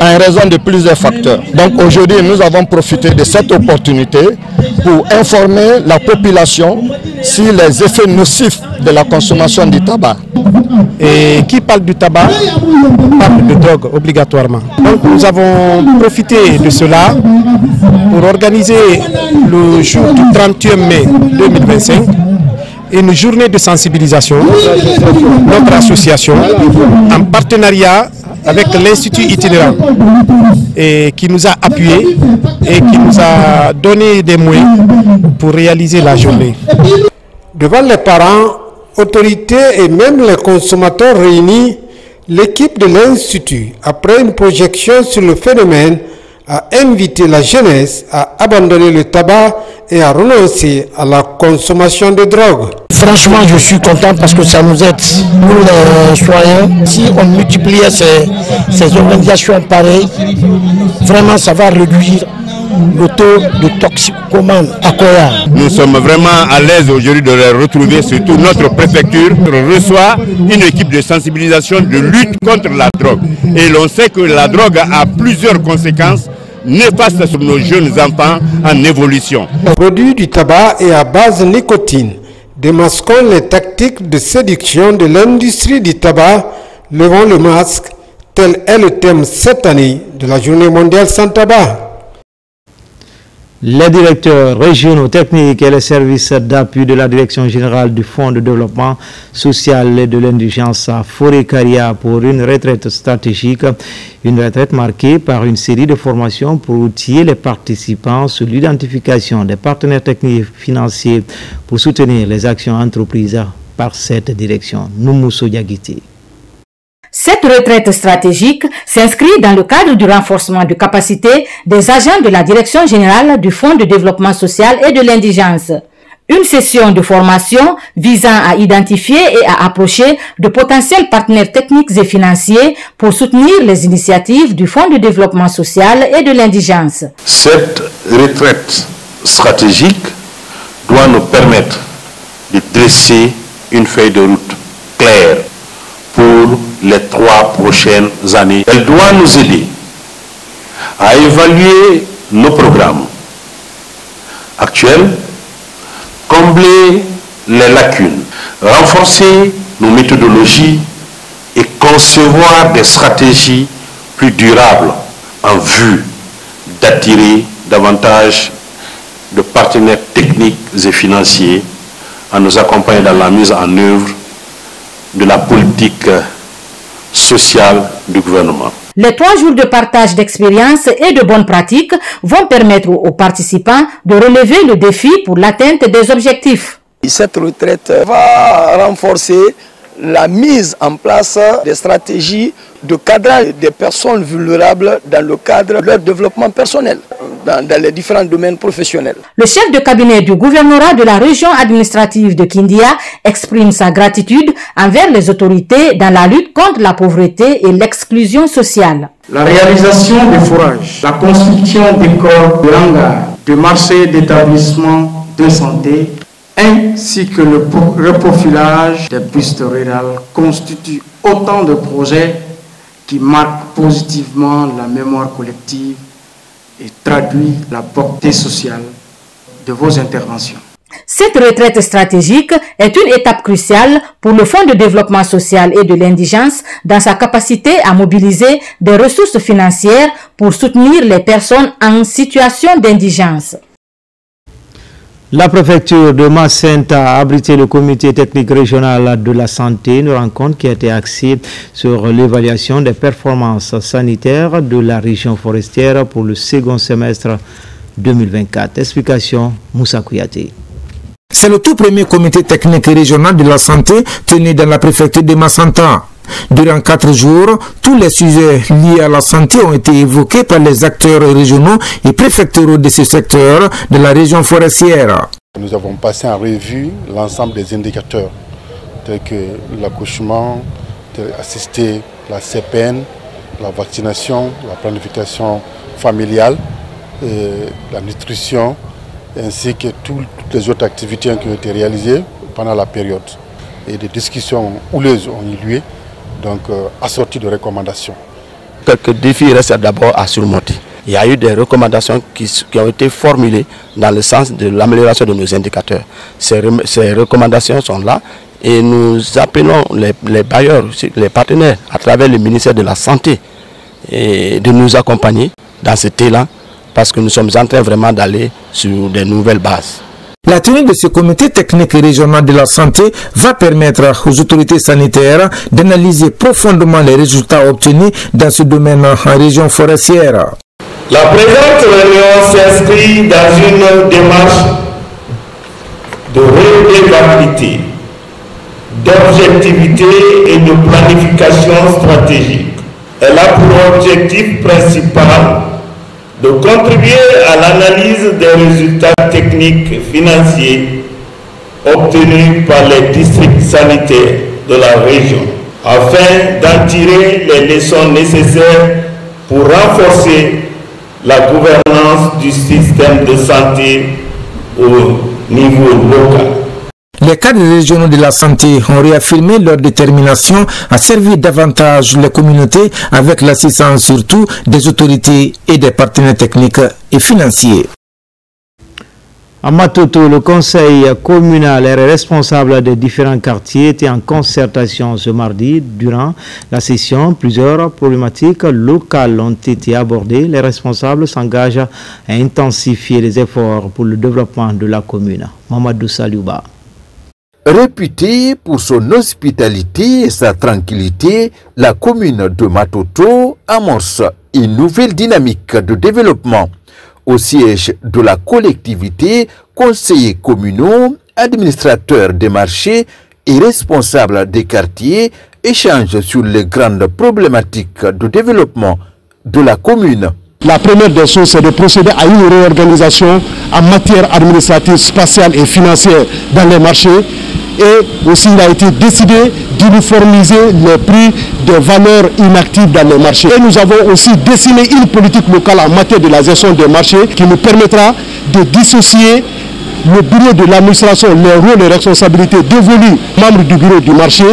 en raison de plusieurs facteurs. Donc aujourd'hui, nous avons profité de cette opportunité pour informer la population sur les effets nocifs de la consommation du tabac. Et qui parle du tabac parle de drogue obligatoirement. Donc nous avons profité de cela pour organiser le jour du 31 mai 2025 une journée de sensibilisation, notre association, en partenariat avec l'Institut itinérant, et qui nous a appuyés et qui nous a donné des moyens pour réaliser la journée. Devant les parents, autorités et même les consommateurs réunis, l'équipe de l'Institut, après une projection sur le phénomène, a invité la jeunesse à abandonner le tabac et à renoncer à la consommation de drogue. Franchement, je suis content parce que ça nous aide, nous les citoyens. Si on multipliait ces organisations pareilles, vraiment ça va réduire le taux de toxicomane à Koya. Nous sommes vraiment à l'aise aujourd'hui de les retrouver, surtout notre préfecture reçoit une équipe de sensibilisation de lutte contre la drogue. Et l'on sait que la drogue a plusieurs conséquences néfastes sur nos jeunes enfants en évolution. Le produit du tabac est à base de nicotine, démasquant les tactiques de séduction de l'industrie du tabac, levant le masque, tel est le thème cette année de la Journée mondiale sans tabac. Les directeurs régionaux techniques et les services d'appui de la Direction générale du Fonds de développement social et de l'indigence à Forêt-Caria pour une retraite stratégique, une retraite marquée par une série de formations pour outiller les participants sur l'identification des partenaires techniques et financiers pour soutenir les actions entreprises par cette direction. Noumousso Diagiti. Cette retraite stratégique s'inscrit dans le cadre du renforcement de capacités des agents de la Direction générale du Fonds de développement social et de l'indigence. Une session de formation visant à identifier et à approcher de potentiels partenaires techniques et financiers pour soutenir les initiatives du Fonds de développement social et de l'indigence. Cette retraite stratégique doit nous permettre de dresser une feuille de route claire pour les 3 prochaines années. Elle doit nous aider à évaluer nos programmes actuels, combler les lacunes, renforcer nos méthodologies et concevoir des stratégies plus durables en vue d'attirer davantage de partenaires techniques et financiers en nous accompagnant dans la mise en œuvre de la politique sociale du gouvernement. Les 3 jours de partage d'expériences et de bonnes pratiques vont permettre aux participants de relever le défi pour l'atteinte des objectifs. Cette retraite va renforcer la mise en place des stratégies de cadrage des personnes vulnérables dans le cadre de leur développement personnel, dans les différents domaines professionnels. Le chef de cabinet du gouvernorat de la région administrative de Kindia exprime sa gratitude envers les autorités dans la lutte contre la pauvreté et l'exclusion sociale. La réalisation des forages, la construction d'écoles, de hangars, de marchés d'établissements de santé, ainsi que le reprofilage des pistes rurales constituent autant de projets qui marquent positivement la mémoire collective et traduisent la portée sociale de vos interventions. Cette retraite stratégique est une étape cruciale pour le Fonds de développement social et de l'indigence dans sa capacité à mobiliser des ressources financières pour soutenir les personnes en situation d'indigence. La préfecture de Macenta a abrité le comité technique régional de la santé, une rencontre qui a été axée sur l'évaluation des performances sanitaires de la région forestière pour le second semestre 2024. Explication Moussa Kouyaté. C'est le tout premier comité technique régional de la santé tenu dans la préfecture de Macenta. Durant 4 jours, tous les sujets liés à la santé ont été évoqués par les acteurs régionaux et préfectoraux de ce secteur de la région forestière. Nous avons passé en revue l'ensemble des indicateurs tels que l'accouchement, assister la CPN, la vaccination, la planification familiale, la nutrition, ainsi que toutes les autres activités qui ont été réalisées pendant la période. et des discussions houleuses ont eu lieu, donc assorties de recommandations. Quelques défis restent d'abord à surmonter. Il y a eu des recommandations qui ont été formulées dans le sens de l'amélioration de nos indicateurs. Ces recommandations sont là et nous appelons les bailleurs, les partenaires à travers le ministère de la Santé et de nous accompagner dans cet élan parce que nous sommes en train vraiment d'aller sur des nouvelles bases. La tenue de ce comité technique régional de la santé va permettre aux autorités sanitaires d'analyser profondément les résultats obtenus dans ce domaine en région forestière. La présente réunion s'inscrit dans une démarche de redevabilité, d'objectivité et de planification stratégique. Elle a pour objectif principal de contribuer à l'analyse des résultats techniques et financiers obtenus par les districts sanitaires de la région, afin d'en tirer les leçons nécessaires pour renforcer la gouvernance du système de santé au niveau local. Les cadres régionaux de la santé ont réaffirmé leur détermination à servir davantage les communautés avec l'assistance surtout des autorités et des partenaires techniques et financiers. À Matoto, le conseil communal et responsable des différents quartiers étaient en concertation ce mardi. Durant la session, plusieurs problématiques locales ont été abordées. Les responsables s'engagent à intensifier les efforts pour le développement de la commune. Mamadou Saliouba. Réputée pour son hospitalité et sa tranquillité, la commune de Matoto amorce une nouvelle dynamique de développement. Au siège de la collectivité, conseillers communaux, administrateurs des marchés et responsables des quartiers échangent sur les grandes problématiques de développement de la commune. La première des choses, c'est de procéder à une réorganisation en matière administrative, spatiale et financière dans les marchés. Et aussi, il a été décidé d'uniformiser les prix des valeurs inactives dans les marchés. Et nous avons aussi dessiné une politique locale en matière de la gestion des marchés qui nous permettra de dissocier le bureau de l'administration, les rôles et responsabilités dévolus aux membres du bureau du marché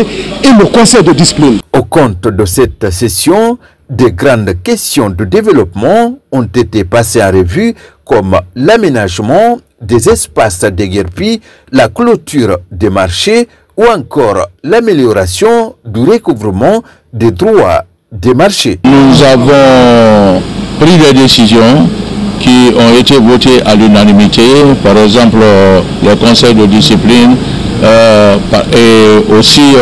et le conseil de discipline. Au compte de cette session, des grandes questions de développement ont été passées en revue comme l'aménagement des espaces déguerpis, la clôture des marchés ou encore l'amélioration du recouvrement des droits des marchés. Nous avons pris des décisions qui ont été votées à l'unanimité, par exemple le conseil de discipline et aussi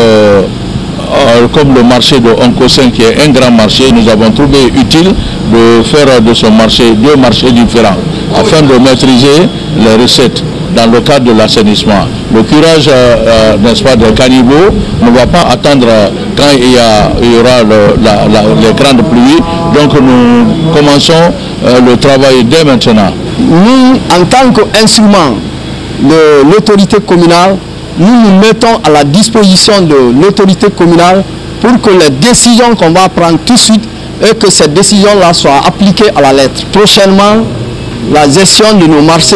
comme le marché de Onkosen qui est un grand marché, nous avons trouvé utile de faire de ce marché deux marchés différents afin de maîtriser les recettes dans le cadre de l'assainissement. Le curage n'est-ce pas, des caniveaux ne va pas attendre quand il y aura les grandes pluies. Donc nous commençons le travail dès maintenant. Nous, en tant qu'instrument de l'autorité communale, nous nous mettons à la disposition de l'autorité communale pour que les décisions qu'on va prendre tout de suite et que ces décisions-là soient appliquées à la lettre. Prochainement, la gestion de nos marchés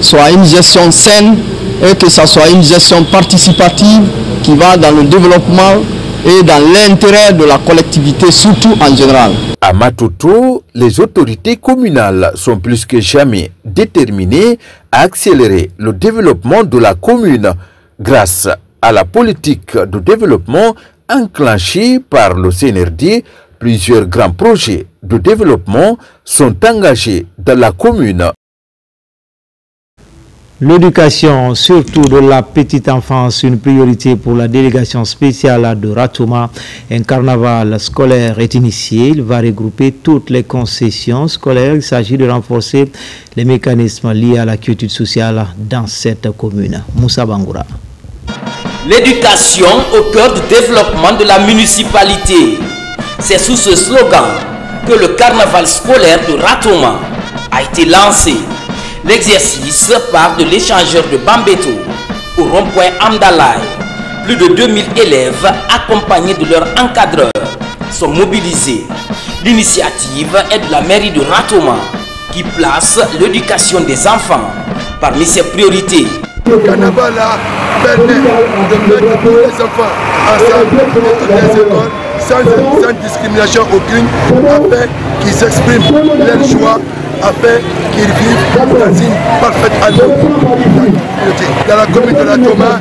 soit une gestion saine et que ça soit une gestion participative qui va dans le développement et dans l'intérêt de la collectivité, surtout en général. À Matoto, les autorités communales sont plus que jamais déterminées à accélérer le développement de la commune grâce à la politique de développement enclenchée par le CNRD. Plusieurs grands projets de développement sont engagés dans la commune. L'éducation, surtout de la petite enfance, une priorité pour la délégation spéciale de Ratouma. Un carnaval scolaire est initié. Il va regrouper toutes les concessions scolaires. Il s'agit de renforcer les mécanismes liés à la quiétude sociale dans cette commune. Moussa Bangoura. L'éducation au cœur du développement de la municipalité. C'est sous ce slogan que le carnaval scolaire de Ratouma a été lancé. L'exercice part de l'échangeur de Bambeto au rond-point Amdalaï. Plus de 2000 élèves accompagnés de leurs encadreurs sont mobilisés. L'initiative est de la mairie de Ratouma qui place l'éducation des enfants parmi ses priorités. Le carnaval permet de mettre tous les enfants ensemble dans les écoles sans discrimination aucune, afin qu'ils expriment leur joie, afin qu'ils vivent dans une parfaite harmonie. Dans la commune de la Thomas,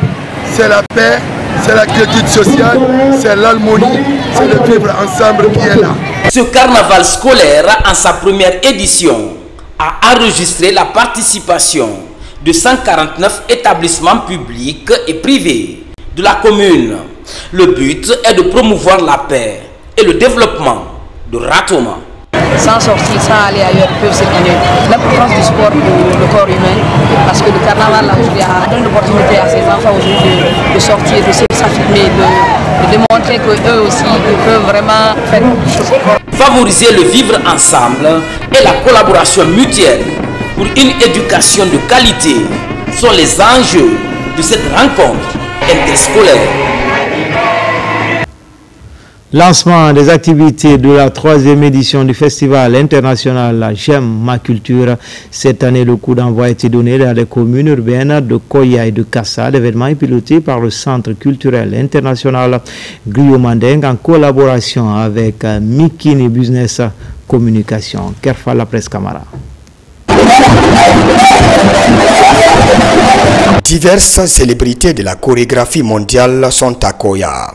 c'est la paix, c'est la quiétude sociale, c'est l'harmonie, c'est le vivre ensemble qui est là. Ce carnaval scolaire, en sa première édition, a enregistré la participation de 149 établissements publics et privés de la commune. Le but est de promouvoir la paix et le développement de Ratoma. Sans sortir, sans aller ailleurs, peuvent s'épanouir. L'importance du sport pour le corps humain, parce que le carnaval aujourd'hui donne l'opportunité à ces enfants aujourd'hui de sortir, de s'affirmer, de démontrer qu'eux aussi ils peuvent vraiment faire quelque chose. Favoriser le vivre ensemble et la collaboration mutuelle pour une éducation de qualité sont les enjeux de cette rencontre interscolaire. Lancement des activités de la 3e édition du festival international J'aime ma culture. Cette année, le coup d'envoi a été donné dans les communes urbaines de Koya et de Kassa. L'événement est piloté par le Centre culturel international Griot Mandeng en collaboration avec Mikini Business Communication. Kerfa la presse Camara. Diverses célébrités de la chorégraphie mondiale sont à Koya.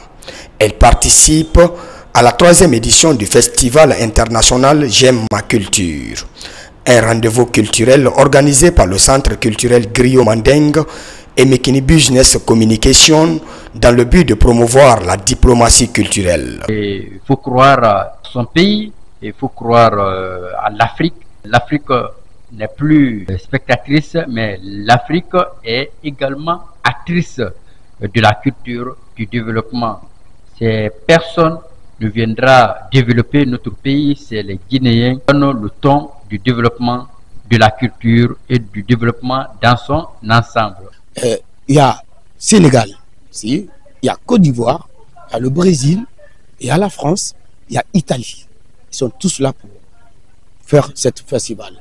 Elles participent à la 3e édition du festival international J'aime ma culture. Un rendez-vous culturel organisé par le Centre culturel Griot Mandeng et Mikini Business Communication dans le but de promouvoir la diplomatie culturelle. Il faut croire à son pays, il faut croire à l'Afrique. L'Afrique n'est plus spectatrice, mais l'Afrique est également actrice de la culture, du développement. Personne ne viendra développer notre pays, c'est les Guinéens qui donnent le ton du développement de la culture et du développement dans son ensemble. Il y a Sénégal, il y a Côte d'Ivoire, il y a le Brésil, il y a la France, il y a Italie. Ils sont tous là pour faire ce festival.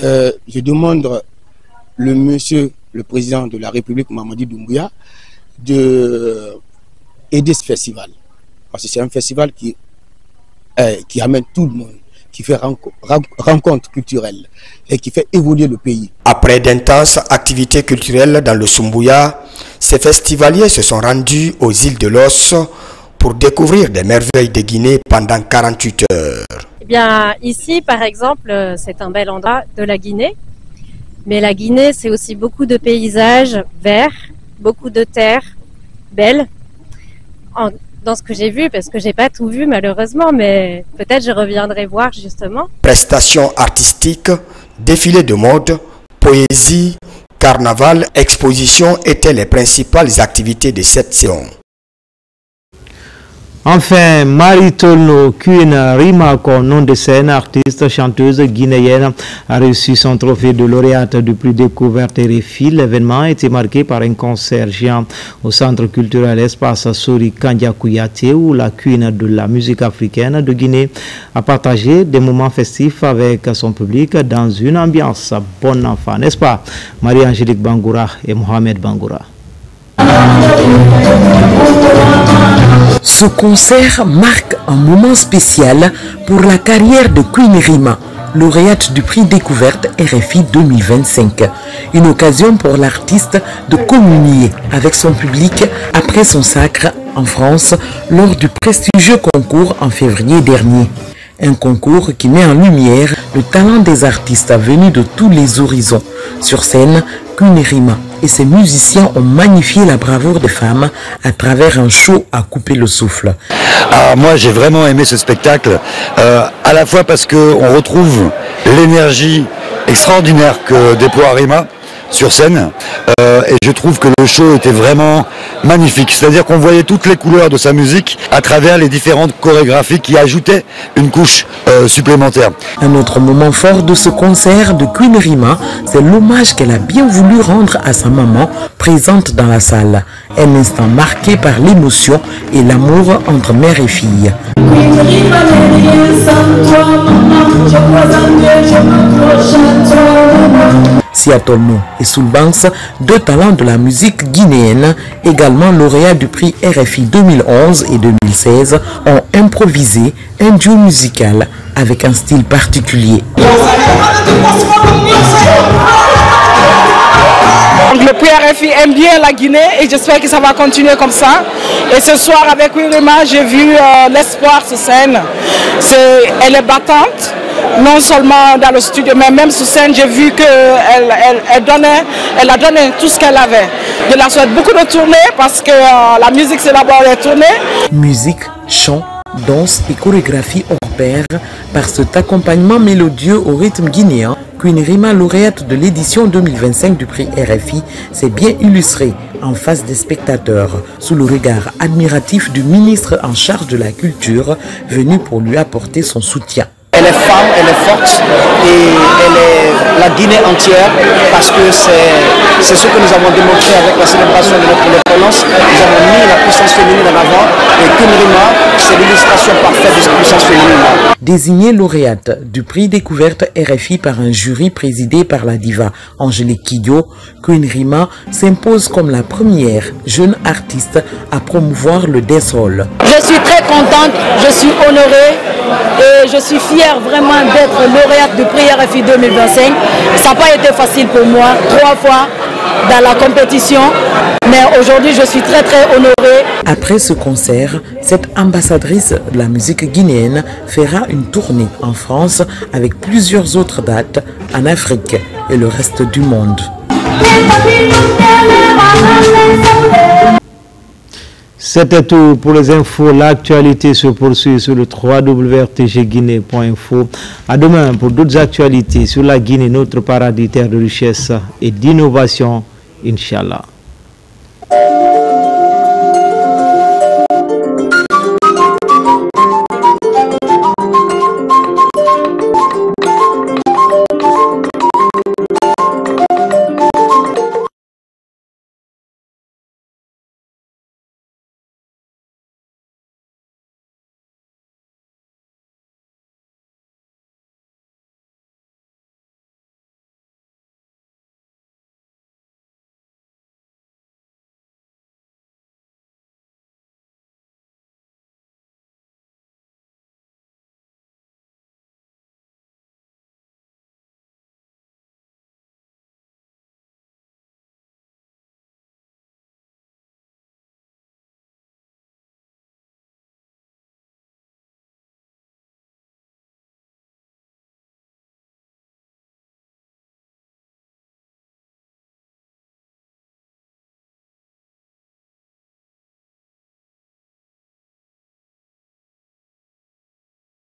Je demande le président de la République, Mamadi Doumbouya, aider ce festival. Parce que c'est un festival qui amène tout le monde, qui fait rencontre culturelle et qui fait évoluer le pays. Après d'intenses activités culturelles dans le Sumbuya, ces festivaliers se sont rendus aux îles de l'Os pour découvrir des merveilles de Guinée pendant 48 heures. Eh bien, ici, par exemple, c'est un bel endroit de la Guinée. Mais la Guinée, c'est aussi beaucoup de paysages verts, beaucoup de terres belles. Dans ce que j'ai vu, parce que j'ai pas tout vu malheureusement, mais peut-être je reviendrai voir justement. Prestations artistiques, défilés de mode, poésie, carnaval, exposition étaient les principales activités de cette saison. Enfin, Maritolo Kwina-Rima, nom de scène, artiste, chanteuse guinéenne, a reçu son trophée de lauréate du prix découverte RFI. L'événement a été marqué par un concert géant au centre culturel Espace Sori Kandia Kouyaté, où la Kwina de la musique africaine de Guinée a partagé des moments festifs avec son public dans une ambiance bon enfant, n'est-ce pas? Marie-Angélique Bangoura et Mohamed Bangoura. Ce concert marque un moment spécial pour la carrière de Kwina-Rima, lauréate du prix découverte RFI 2025. Une occasion pour l'artiste de communier avec son public après son sacre en France lors du prestigieux concours en février dernier. Un concours qui met en lumière le talent des artistes venus de tous les horizons. Sur scène, Kwina-Rima et ses musiciens ont magnifié la bravoure des femmes à travers un show à couper le souffle. Alors moi j'ai vraiment aimé ce spectacle, à la fois parce qu'on retrouve l'énergie extraordinaire que déploie Rima sur scène, et je trouve que le show était vraiment magnifique, c'est-à-dire qu'on voyait toutes les couleurs de sa musique à travers les différentes chorégraphies qui ajoutaient une couche supplémentaire. Un autre moment fort de ce concert de Kwina-Rima, c'est l'hommage qu'elle a bien voulu rendre à sa maman présente dans la salle. Un instant marqué par l'émotion et l'amour entre mère et fille. Siatolmo et Soulbanks, deux talents de la musique guinéenne, également lauréats du prix RFI 2011 et 2016, ont improvisé un duo musical avec un style particulier. Le prix RFI aime bien la Guinée et j'espère que ça va continuer comme ça. Et ce soir avec Queen-Rima, j'ai vu l'espoir sur scène. Elle est battante, non seulement dans le studio, mais même sur scène, j'ai vu qu'elle a donné tout ce qu'elle avait. Je la souhaite beaucoup de tournées parce que la musique c'est d'abord les tournées. Musique, chant, danse et chorégraphie hors pair par cet accompagnement mélodieux au rythme guinéen. Queen-Rima, lauréate de l'édition 2025 du prix RFI, s'est bien illustrée en face des spectateurs, sous le regard admiratif du ministre en charge de la culture, venu pour lui apporter son soutien. Elle est femme, elle est forte et elle est la Guinée entière parce que c'est ce que nous avons démontré avec la célébration de notre indépendance. Nous avons mis la puissance féminine en avant et Queen-Rima, c'est l'illustration parfaite de cette puissance féminine. Désignée lauréate du prix découverte RFI par un jury présidé par la diva Angélique Kidjo, Queen-Rima s'impose comme la première jeune artiste à promouvoir le dancehall. Je suis très contente, je suis honorée et je suis fière vraiment d'être lauréate du prix RFI 2025. Ça n'a pas été facile pour moi, 3 fois dans la compétition, mais aujourd'hui je suis très honorée. Après ce concert, cette ambassadrice de la musique guinéenne fera une tournée en France avec plusieurs autres dates en Afrique et le reste du monde. C'était tout pour les infos. L'actualité se poursuit sur le www.rtgguinée.info. À demain pour d'autres actualités sur la Guinée, notre paradis, terre de richesse et d'innovation, Inch'Allah.